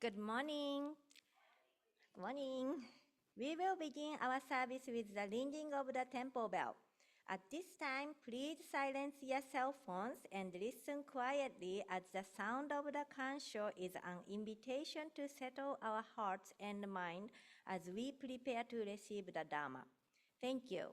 Good morning. Morning. We will begin our service with the ringing of the temple bell. At this time, please silence your cell phones and listen quietly as the sound of the kanshō is an invitation to settle our hearts and mind as we prepare to receive the Dharma. Thank you.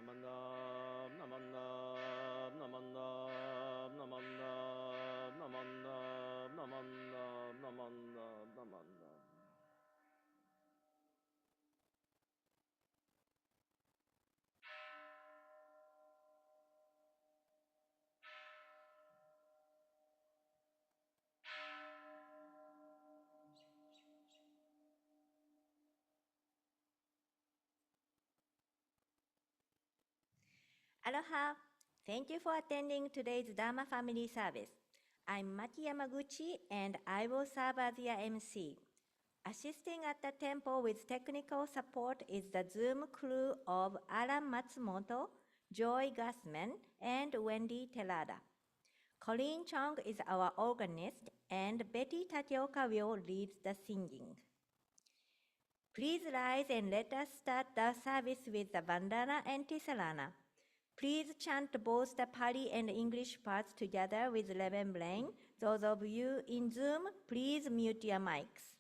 Namandam, namandam, namandam, namandam, namandam, namandam, namandam, namandam. Aloha. Thank you for attending today's Dharma Family Service. I'm Maki Yamaguchi and I will serve as your MC. Assisting at the temple with technical support is the Zoom crew of Alan Matsumoto, Joy Gassman, and Wendy Terada. Colleen Chong is our organist, and Betty Tateoka will lead the singing. Please rise and let us start the service with the Vandana and Tisarana. Please chant both the Pali and English parts together with Reverend Blaine. Those of you in Zoom, please mute your mics.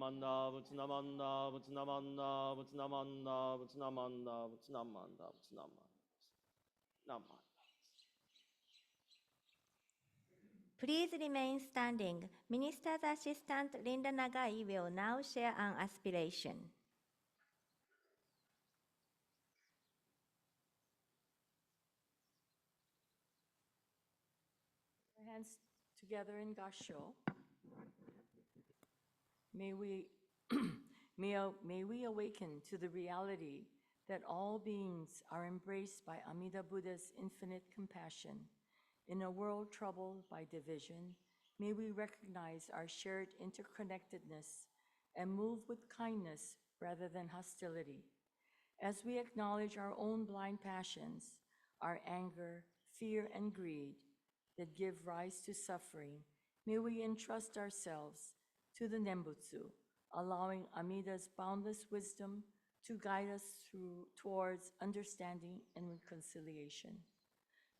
Namanda, Butsunamanda, Butsunamanda, Butsunamanda, Butsunamanda, Butsunamanda, Butsunamanda. Namanda. Please remain standing. Minister's Assistant Linda Nagai will now share an aspiration. Our hands together in Gasho. May we, may we awaken to the reality that all beings are embraced by Amida Buddha's infinite compassion. In a world troubled by division, may we recognize our shared interconnectedness and move with kindness rather than hostility. As we acknowledge our own blind passions, our anger, fear, and greed that give rise to suffering, may we entrust ourselves to the Nembutsu, allowing Amida's boundless wisdom to guide us towards understanding and reconciliation.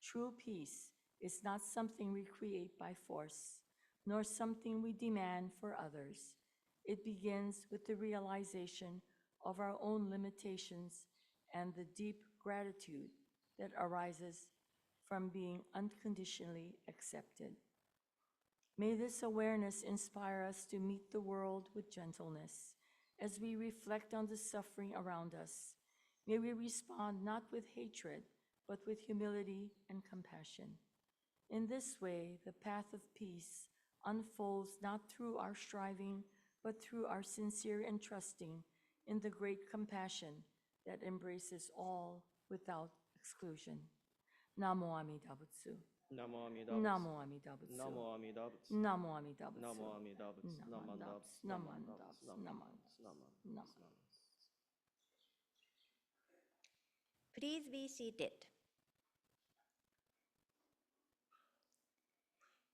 True peace is not something we create by force, nor something we demand for others. It begins with the realization of our own limitations and the deep gratitude that arises from being unconditionally accepted. May this awareness inspire us to meet the world with gentleness. As we reflect on the suffering around us, may we respond not with hatred, but with humility and compassion. In this way, the path of peace unfolds not through our striving, but through our sincere entrusting in the great compassion that embraces all without exclusion. Namo Amida Butsu. Namo Amida. Namo Amida Butsu. Namo Amida. Namo Amida Butsu. Namo Amida. Namandabs, namandabs, namandabs, namandabs. Please be seated.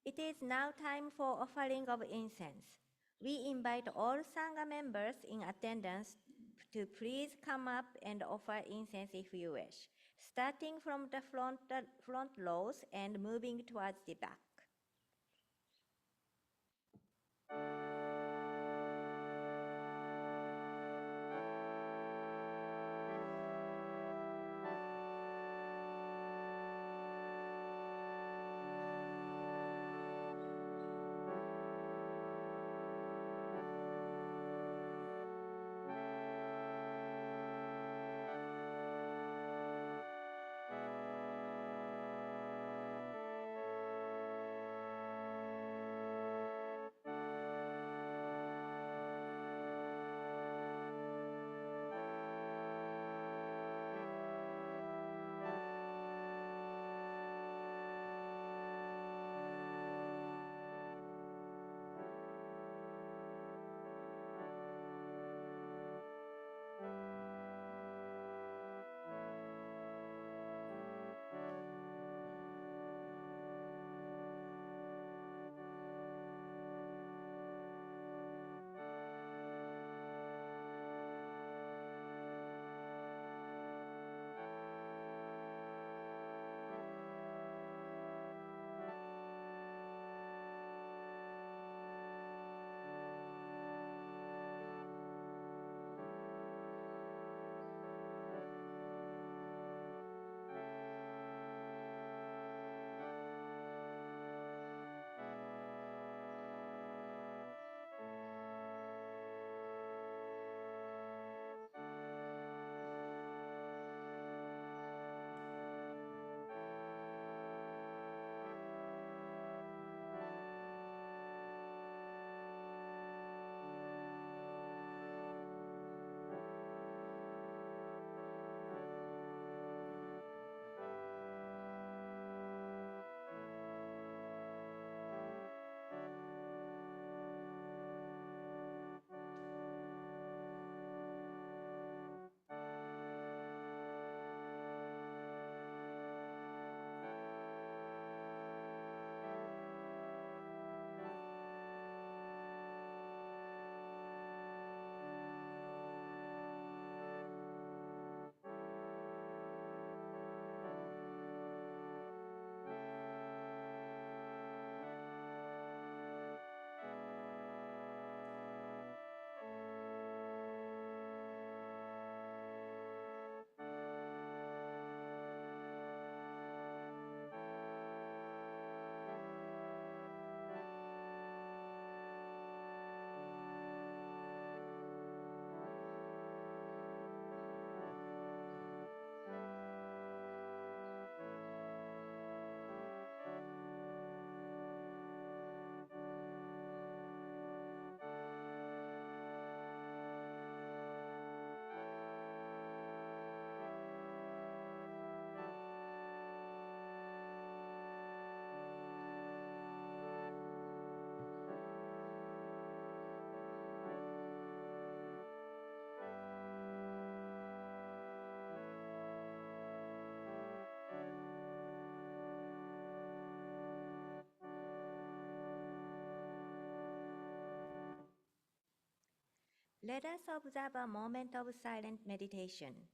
It is now time for offering of incense. We invite all Sangha members in attendance to please come up and offer incense if you wish, starting from the front rows and moving towards the back. Let us observe a moment of silent meditation.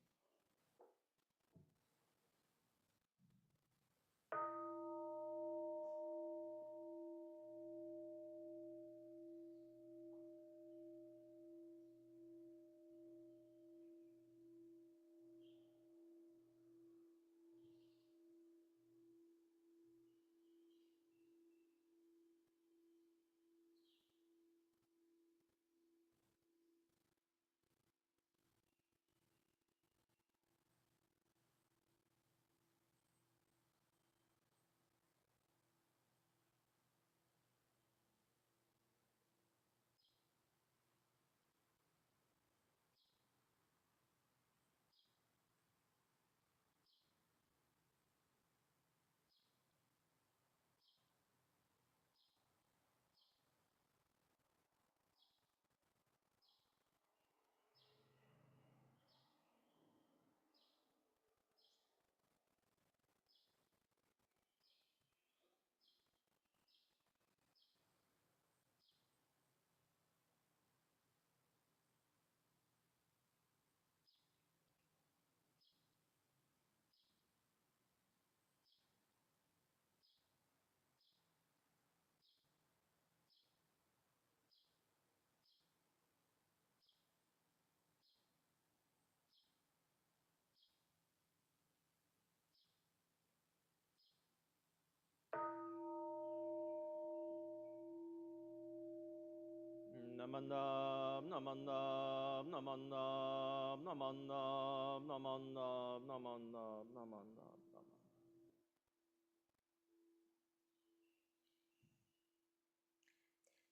Namandam, namandam, namandam, namandam, namandam, namandam, namandam, namandam.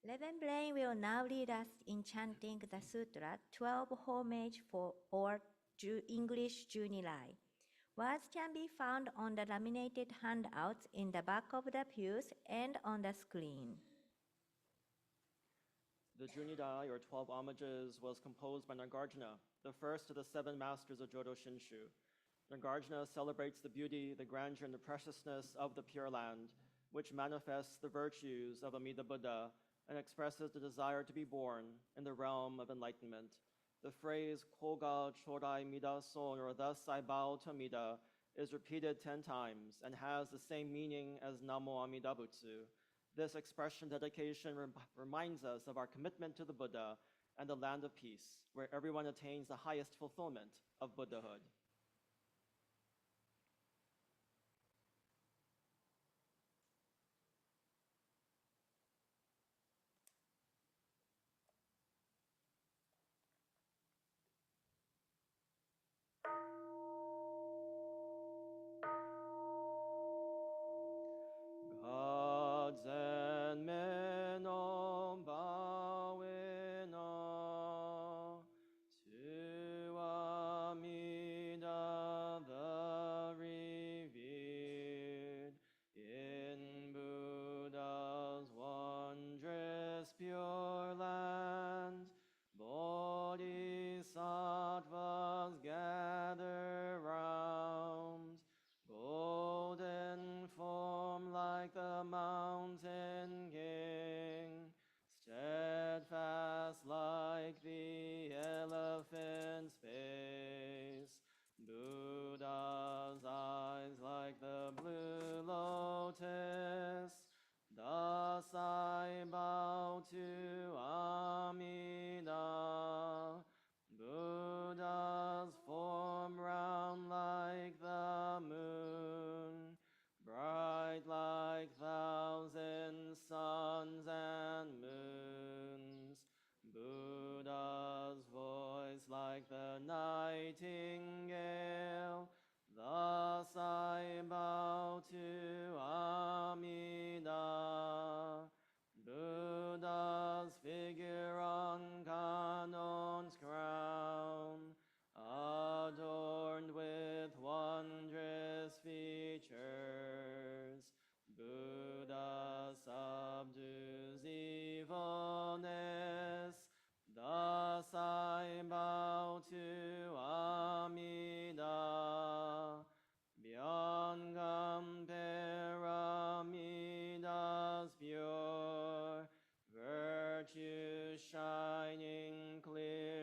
Reverend Blaine will now lead us in chanting the sutra 12 homage for or English Junilai. Words can be found on the laminated handouts in the back of the pews and on the screen. The Junidai, or 12 homages, was composed by Nagarjuna, the first of the 7 masters of Jodo Shinshu. Nagarjuna celebrates the beauty, the grandeur, and the preciousness of the Pure Land, which manifests the virtues of Amida Buddha and expresses the desire to be born in the realm of enlightenment. The phrase Koga Chodai Mida Son, or thus I bow to Amida, is repeated 10 times and has the same meaning as Namo Amida Butsu. This expression dedication reminds us of our commitment to the Buddha and the land of peace, where everyone attains the highest fulfillment of Buddhahood. Gods and men all bow in awe to Amida the revered in Buddha's wondrous pure land. Bodhisattvas gather round, golden form like the mountain king, steadfast like the elephant's pace, Buddha's eyes like the blue lotus. Thus I bow to Amida, Buddha's form round like the moon, bright like 1,000 suns and moons, Buddha's voice like the nightingale. Thus I bow to Amida, Buddha's figure on Kanon's crown, adorned with wondrous features. Buddha subdues evilness. Thus I bow to Amida, beyond compare Amida's pure virtue shining clear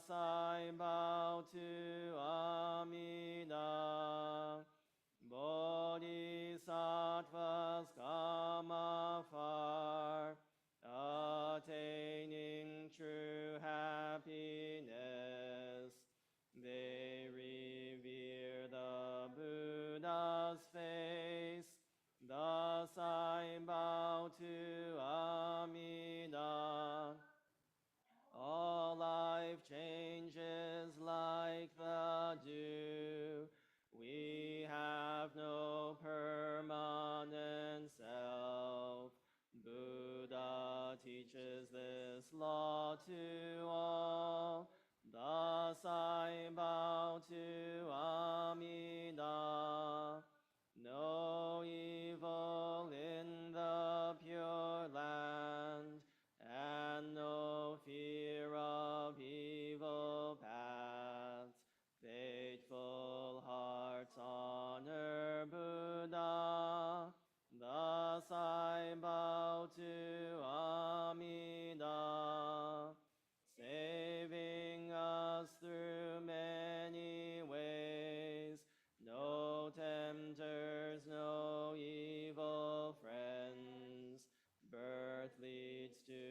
I bow to Amida. Bodhisattvas come afar, attaining true happiness. They revere the Buddha's face. Thus I bow to Amida. All life changes like the dew. We have no permanent self. Buddha teaches this law to all. Thus I bow to Amida. No evil in the Pure Land, and no fear of evil paths. Faithful hearts honor Buddha. Thus I bow to Amida, saving us through many ways. No tempters, no evil friends. Birth leads to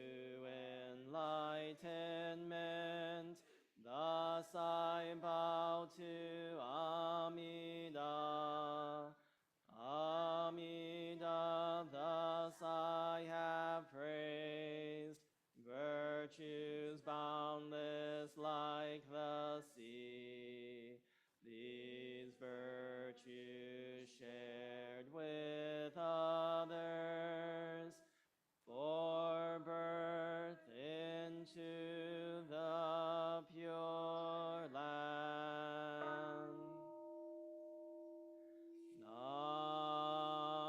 enlightenment. Thus I bow to Amida. Amida, thus I have praised. Virtues boundless like the sea. These virtues shared with others, for birth into the Pure Land.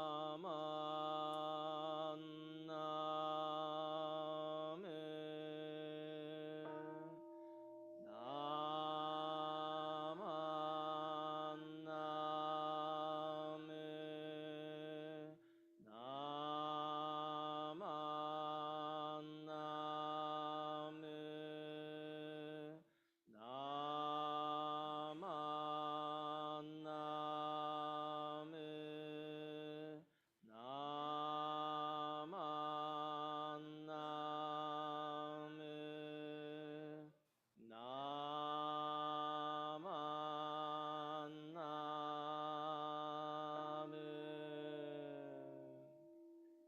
Naman Name. Naman Name. Naman Name. Naman Name. Naman Name. Naman Name.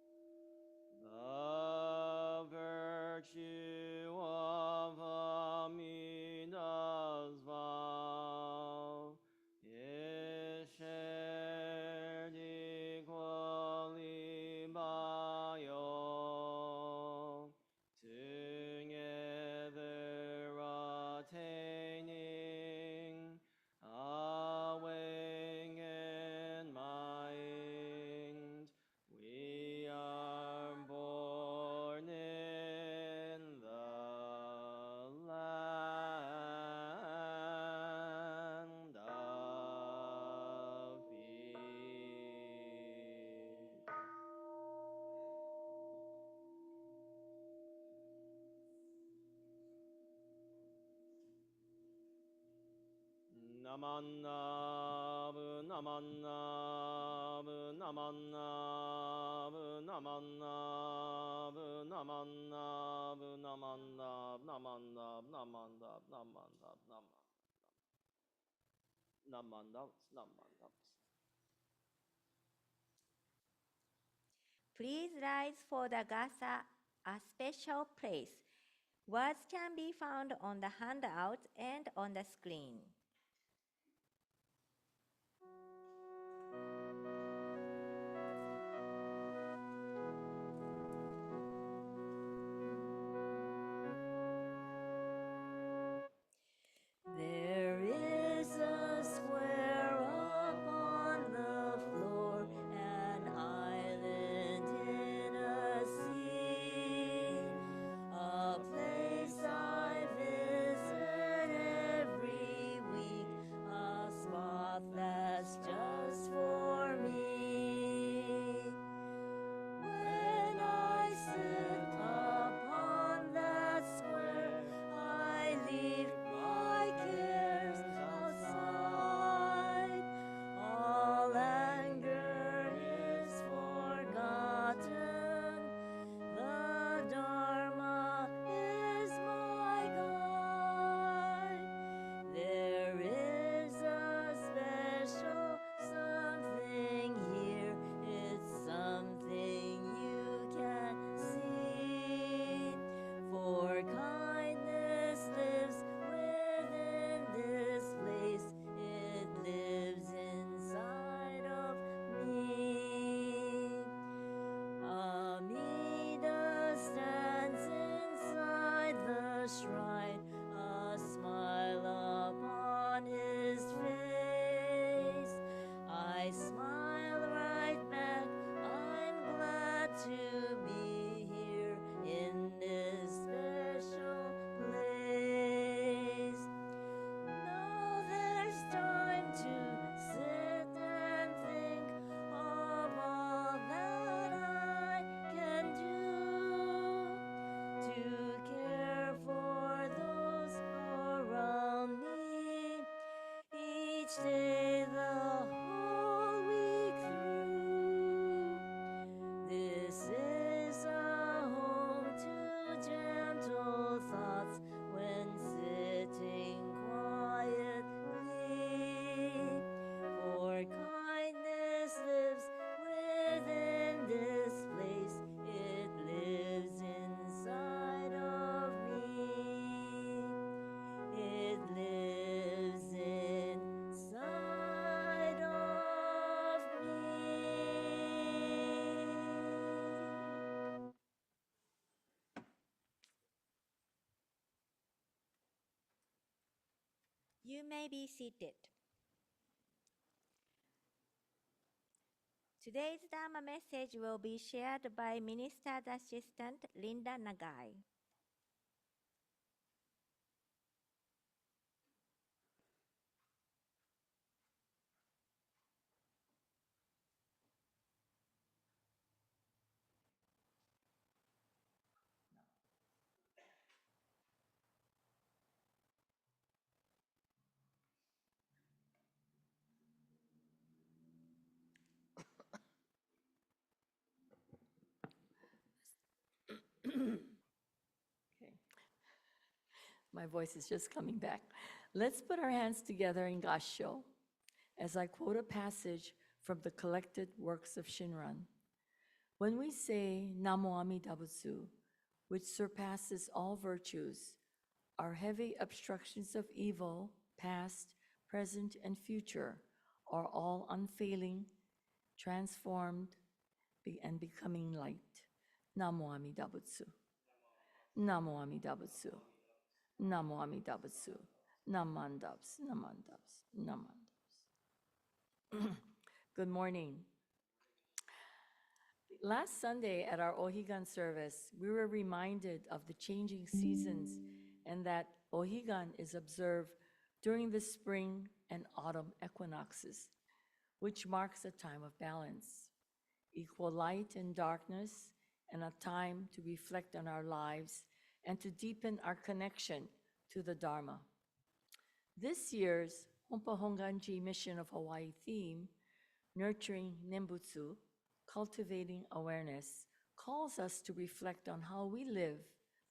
The virtue of Amida's vow is shared equally by all, together attaining awakened mind. We are born in the land of peace. Namannabu, namannabu, namannabu, namannabu, namannabu, namannab, namannab, namannab, namannab, namannab, namannab. Please rise for the Gasa, a special place. Words can be found on the handout and on the screen. There is a square upon the floor, an island in a sea, a place I visit every each day the whole week through. This is a home to gentle thoughts when sitting quietly. For kindness lives within this place, it lives inside of me. It lives inside of me. You may be seated. Today's Dharma message will be shared by Minister's Assistant Linda Nagai. Okay. My voice is just coming back. Let's put our hands together in Gassho as I quote a passage from the collected works of Shinran. When we say Namo Amida Butsu, which surpasses all virtues, our heavy obstructions of evil, past, present, and future, are all unfailing, transformed, and becoming light. Namo Amida Butsu. Namo Amida Butsu. Namo Amida Butsu. Namandabs, namandabs, namandabs. Good morning. Last Sunday at our Ohigan service, we were reminded of the changing seasons and that Ohigan is observed during the spring and autumn equinoxes, which marks a time of balance, equal light and darkness, and a time to reflect on our lives and to deepen our connection to the Dharma. This year's Hompa Honganji Mission of Hawaii theme, Nurturing Nembutsu, Cultivating Awareness, calls us to reflect on how we live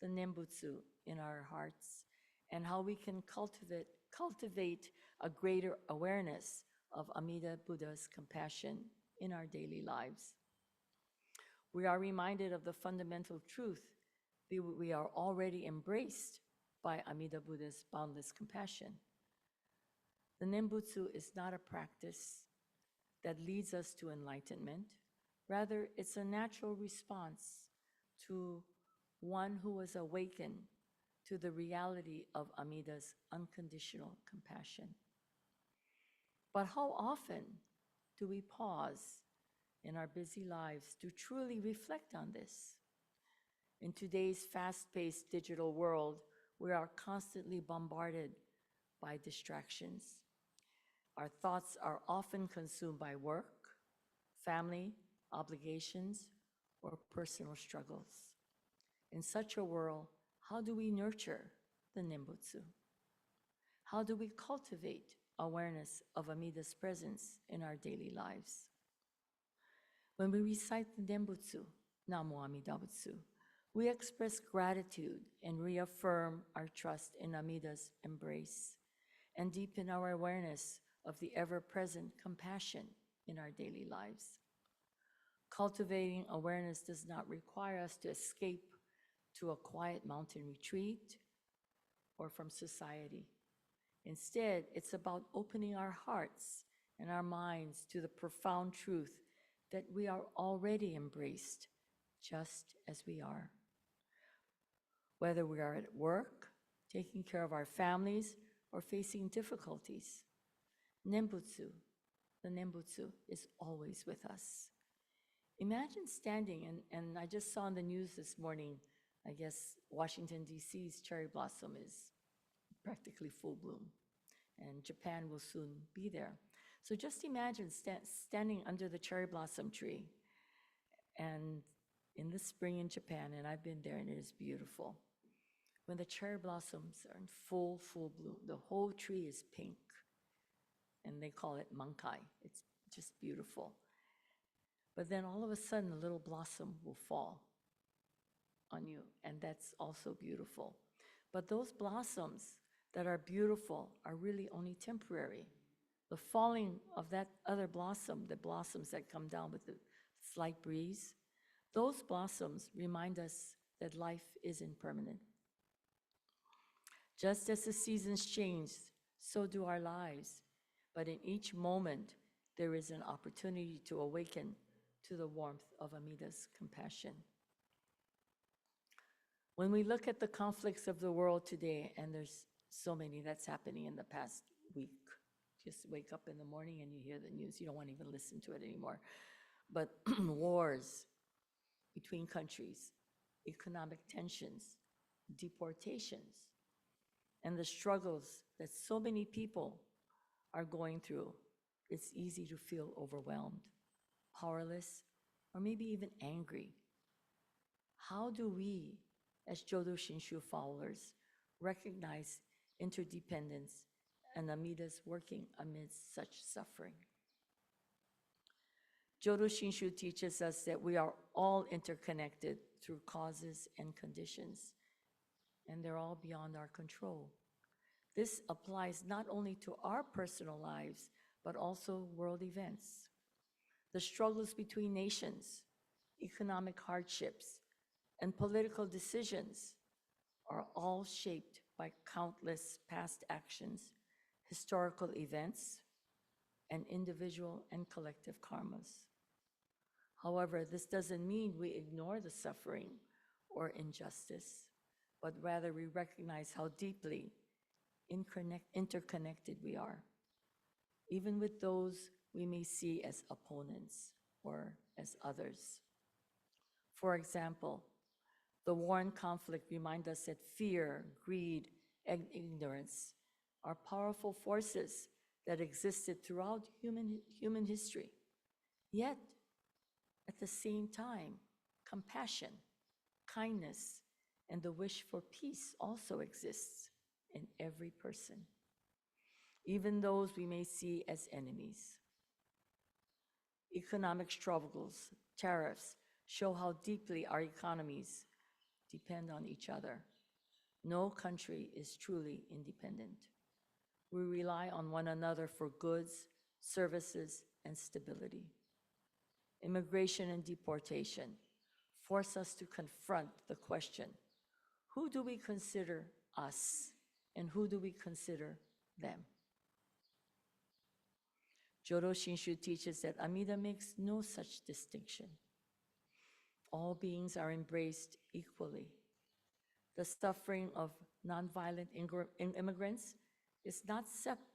the Nembutsu in our hearts and how we can cultivate a greater awareness of Amida Buddha's compassion in our daily lives. We are reminded of the fundamental truth that we are already embraced by Amida Buddha's boundless compassion. The Nembutsu is not a practice that leads us to enlightenment. Rather, it's a natural response to one who was awakened to the reality of Amida's unconditional compassion. But how often do we pause in our busy lives to truly reflect on this? In today's fast-paced digital world, we are constantly bombarded by distractions. Our thoughts are often consumed by work, family, obligations, or personal struggles. In such a world, how do we nurture the Nembutsu? How do we cultivate awareness of Amida's presence in our daily lives? When we recite the Nembutsu, Namo Amida Butsu, we express gratitude and reaffirm our trust in Amida's embrace and deepen our awareness of the ever-present compassion in our daily lives. Cultivating awareness does not require us to escape to a quiet mountain retreat or from society. Instead, it's about opening our hearts and our minds to the profound truth that we are already embraced just as we are. Whether we are at work, taking care of our families, or facing difficulties, Nembutsu, the Nembutsu, is always with us. Imagine standing, and I just saw in the news this morning, I guess Washington, D.C.'s cherry blossom is practically full bloom, and Japan will soon be there. So just imagine standing under the cherry blossom tree and in the spring in Japan, and I've been there and it is beautiful. When the cherry blossoms are in full bloom, the whole tree is pink. and they call it mankai. It's just beautiful. But then all of a sudden, a little blossom will fall on you, and that's also beautiful. But those blossoms that are beautiful are really only temporary. The falling of that other blossom, the blossoms that come down with the slight breeze, those blossoms remind us that life is impermanent. Just as the seasons change, so do our lives. But in each moment, there is an opportunity to awaken to the warmth of Amida's compassion. When we look at the conflicts of the world today, and there's so many that's happening in the past week, just wake up in the morning and you hear the news, you don't want to even listen to it anymore. But wars between countries, economic tensions, deportations, and the struggles that so many people are going through, it's easy to feel overwhelmed, powerless, or maybe even angry. How do we, as Jodo Shinshu followers, recognize interdependence and Amida's working amidst such suffering? Jodo Shinshu teaches us that we are all interconnected through causes and conditions, and they're all beyond our control. This applies not only to our personal lives, but also world events. The struggles between nations, economic hardships, and political decisions are all shaped by countless past actions, historical events, and individual and collective karmas. However, this doesn't mean we ignore the suffering or injustice, but rather we recognize how deeply interconnected we are, even with those we may see as opponents or as others. For example, the war and conflict remind us that fear, greed, and ignorance are powerful forces that existed throughout human history. Yet, at the same time, compassion, kindness, and the wish for peace also exists in every person, even those we may see as enemies. Economic struggles, tariffs, show how deeply our economies depend on each other. No country is truly independent. We rely on one another for goods, services, and stability. Immigration and deportation force us to confront the question, who do we consider us and who do we consider them? Jodo Shinshu teaches that Amida makes no such distinction. All beings are embraced equally. The suffering of nonviolent immigrants is not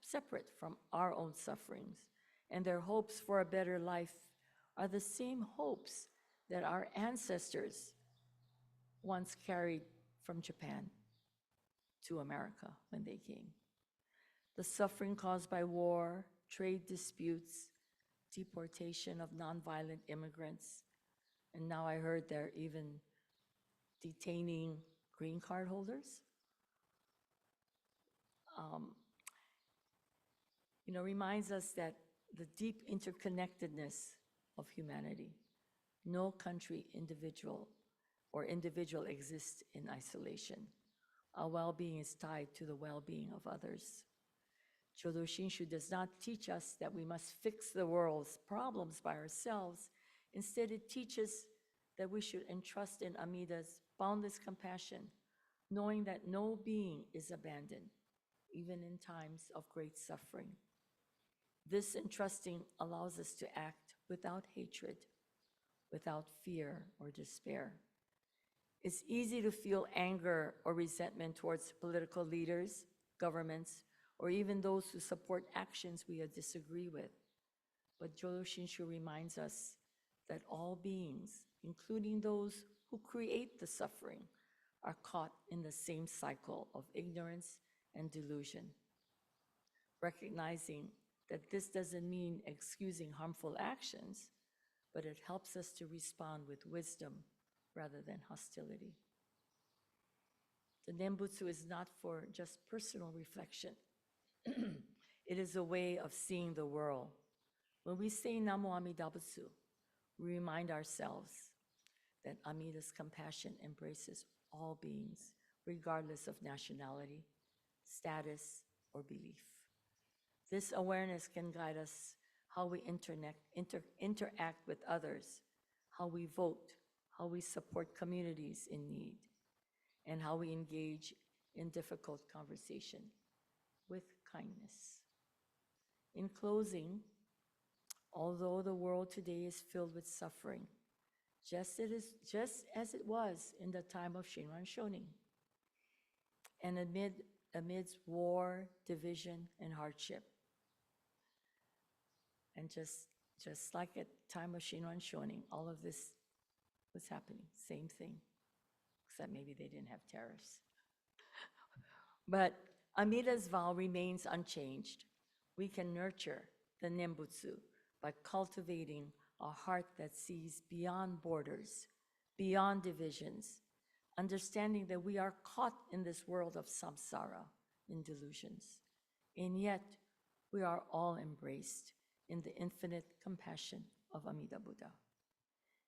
separate from our own sufferings, and their hopes for a better life are the same hopes that our ancestors once carried from Japan to America when they came. The suffering caused by war, trade disputes, deportation of nonviolent immigrants, and now I heard they're even detaining green card holders. Reminds us that the deep interconnectedness of humanity. No country, individual exists in isolation. Our well-being is tied to the well-being of others. Jodo Shinshu does not teach us that we must fix the world's problems by ourselves. Instead, it teaches that we should entrust in Amida's boundless compassion, knowing that no being is abandoned, even in times of great suffering. This entrusting allows us to act without hatred, without fear or despair. It's easy to feel anger or resentment towards political leaders, governments, or even those who support actions we disagree with. But Jodo Shinshu reminds us that all beings, including those who create the suffering, are caught in the same cycle of ignorance and delusion. Recognizing that this doesn't mean excusing harmful actions, but it helps us to respond with wisdom rather than hostility. The Nembutsu is not for just personal reflection. It is a way of seeing the world. When we say Namo Amida Butsu, we remind ourselves that Amida's compassion embraces all beings, regardless of nationality, status, or belief. This awareness can guide us how we interact with others, how we vote, how we support communities in need, and how we engage in difficult conversation with kindness. In closing, although the world today is filled with suffering, just as it was in the time of Shinran Shonin, and amidst war, division, and hardship, and just like at time of Shinran Shonin, all of this was happening, same thing, except maybe they didn't have tariffs. But Amida's vow remains unchanged. We can nurture the Nembutsu by cultivating a heart that sees beyond borders, beyond divisions, understanding that we are caught in this world of samsara, in delusions, and yet we are all embraced in the infinite compassion of Amida Buddha.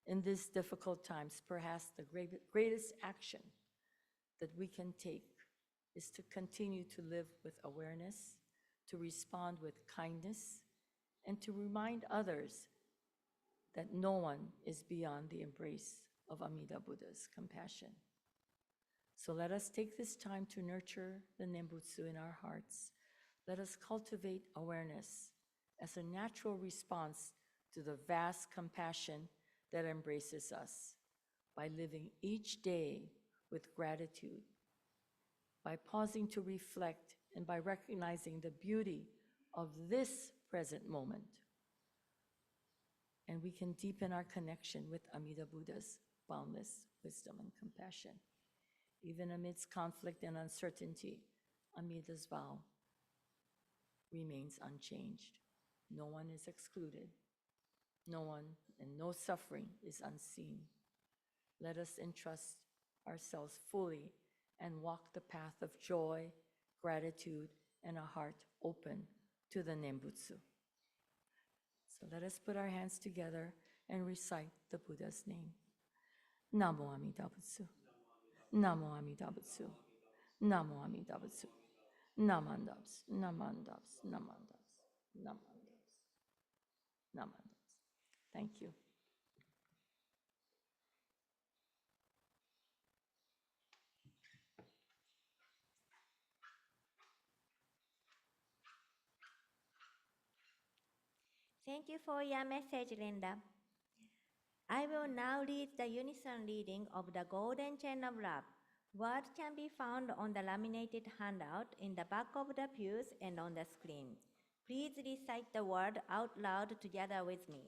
In these difficult times, perhaps the greatest action that we can take is to continue to live with awareness, to respond with kindness, and to remind others that no one is beyond the embrace of Amida Buddha's compassion. So let us take this time to nurture the Nembutsu in our hearts. Let us cultivate awareness as a natural response to the vast compassion that embraces us by living each day with gratitude, by pausing to reflect, and by recognizing the beauty of this present moment. And we can deepen our connection with Amida Buddha's boundless wisdom and compassion. Even amidst conflict and uncertainty, Amida's vow remains unchanged. No one is excluded. No one and no suffering is unseen. Let us entrust ourselves fully and walk the path of joy, gratitude, and a heart open to the Nembutsu. So let us put our hands together and recite the Buddha's name. Namo Amida Butsu. Namo Amida Butsu. Namo Amida Butsu. Namandabs, namandabs, namandabs, namandabs, namandabs. Thank you. Thank you for your message, Linda. I will now read the unison reading of the Golden Chain of Love. Words can be found on the laminated handout in the back of the pews and on the screen. Please recite the word out loud together with me.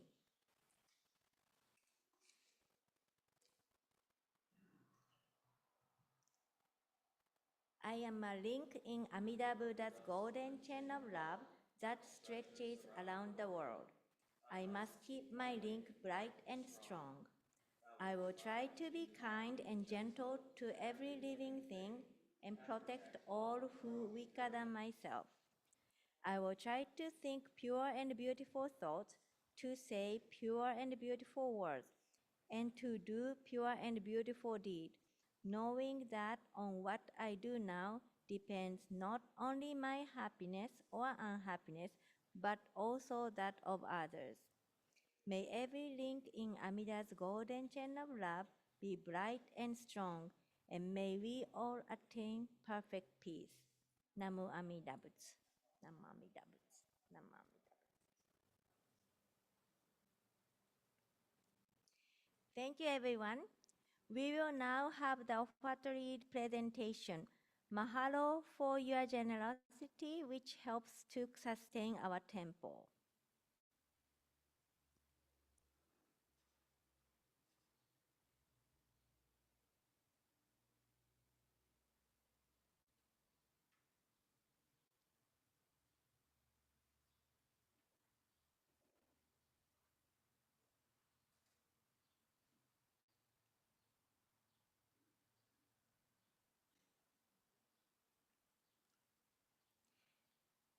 I am a link in Amida Buddha's golden chain of love that stretches around the world. I must keep my link bright and strong. I will try to be kind and gentle to every living thing and protect all who weaker than myself. I will try to think pure and beautiful thoughts, to say pure and beautiful words, and to do pure and beautiful deeds, knowing that on what I do now depends not only my happiness or unhappiness, but also that of others. May every link in Amida's golden chain of love be bright and strong, and may we all attain perfect peace. Namu Amida Butsu. Namu Amida Butsu. Namu Amida Butsu. Thank you, everyone. We will now have the offertory presentation. Mahalo for your generosity, which helps to sustain our temple.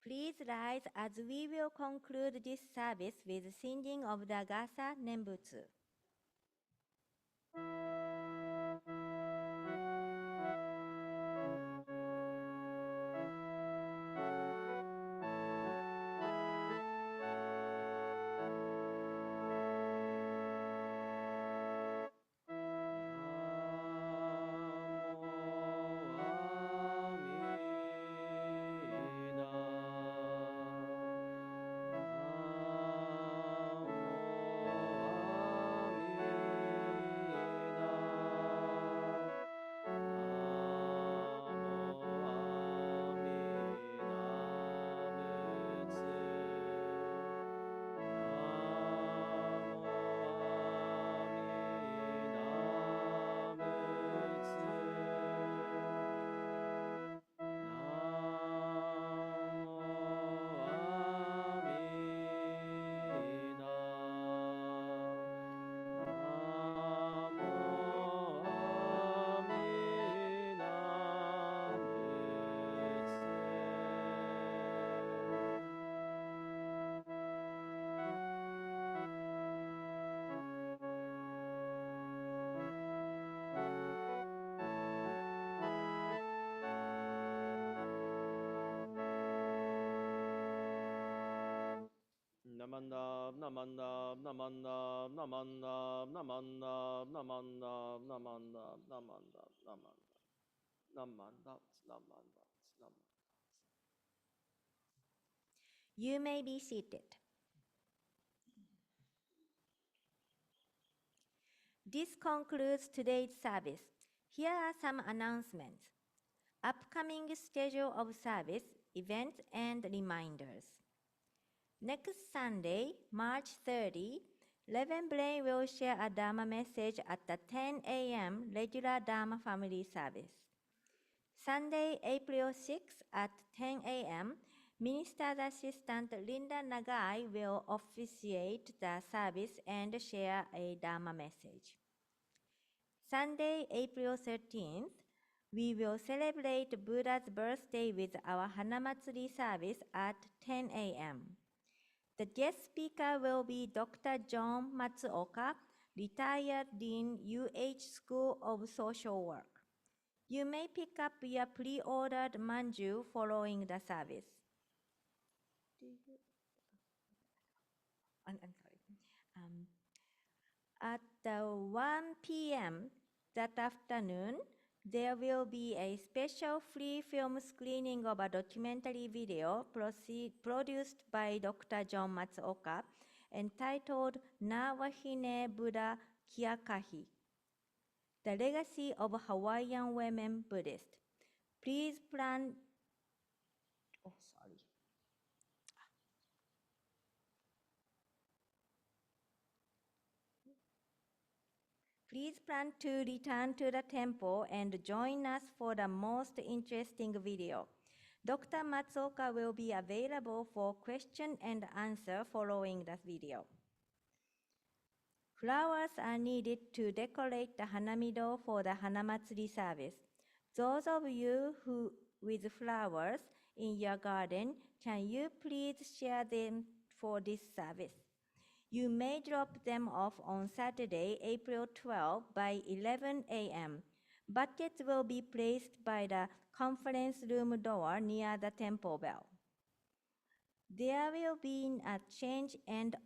Please rise as we will conclude this service with singing of the Gasa Nembutsu. Namandab, namandab, namandab, namandab, namandab, namandab, namandab, namandab, namandab, namandab, namandab, namandab. You may be seated. This concludes today's service. Here are some announcements. Upcoming schedule of service, events, and reminders. Next Sunday, March 30, Reverend Blaine will share a Dharma message at the 10 a.m. regular Dharma family service. Sunday, April 6 at 10 a.m., Minister's Assistant Linda Nagai will officiate the service and share a Dharma message. Sunday, April 13th, we will celebrate Buddha's birthday with our Hanamatsuri service at 10 a.m. The guest speaker will be Dr. John Matsuoka, retired Dean, UH School of Social Work. You may pick up your pre-ordered manju following the service. I'm sorry. At 1 p.m. that afternoon, there will be a special free film screening of a documentary video produced by Dr. John Matsuoka entitled Nawahine Buddha Kiakahi, The Legacy of Hawaiian Women Buddhists. Please plan to return to the temple and join us for the most interesting video. Dr. Matsuoka will be available for question and answer following the video. Flowers are needed to decorate the Hanamido for the Hanamatsuri service. Those of you with flowers in your garden, can you please share them for this service? You may drop them off on Saturday, April 12 by 11 a.m. Buckets will be placed by the conference room door near the temple bell. There will be a change and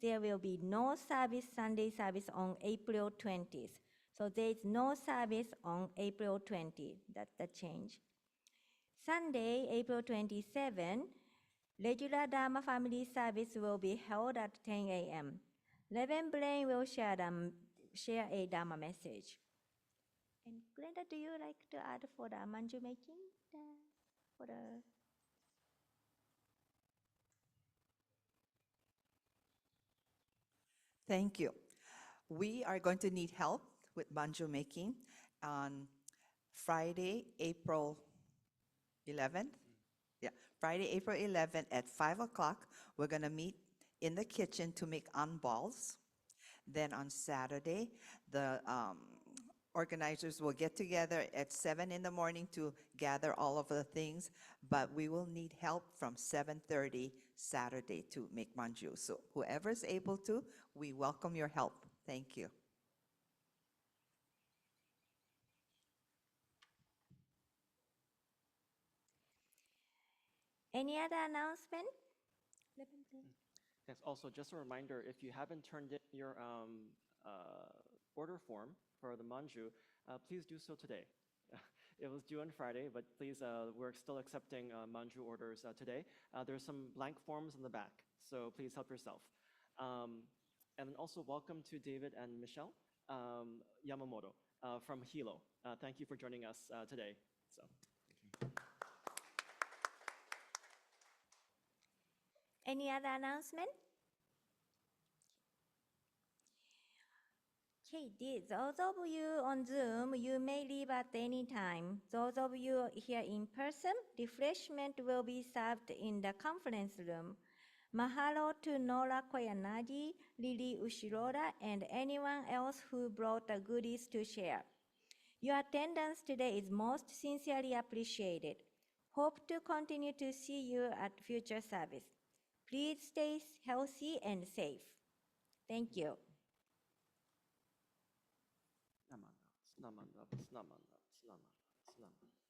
there will be no Sunday service on April 20th. So there is no service on April 20. That's the change. Sunday, April 27, regular Dharma family service will be held at 10 a.m. Reverend Blaine will share a Dharma message. And Glenda, do you like to add for the manju making? Thank you. We are going to need help with manju making on Friday, April 11th. Yeah, Friday, April 11th at 5 o'clock. We're going to meet in the kitchen to make balls. Then on Saturday, the organizers will get together at 7 in the morning to gather all of the things, but we will need help from 7:30 Saturday to make manju. So whoever is able to, we welcome your help. Thank you. Any other announcement? Yes, also, just a reminder, if you haven't turned in your order form for the manju, please do so today. It was due on Friday, but please, we're still accepting manju orders today. There's some blank forms in the back, so please help yourself. And also welcome to David and Michelle Yamamoto from Hilo. Thank you for joining us today. So. Any other announcement? Okay, those of you on Zoom, you may leave at any time. Those of you here in person, refreshment will be served in the conference room. Mahalo to Nora Koyanagi, Lily Ushirora, and anyone else who brought the goodies to share. Your attendance today is most sincerely appreciated. Hope to continue to see you at future service. Please stay healthy and safe. Thank you. Snamanda, snamanda, snamanda, snamanda, snamanda.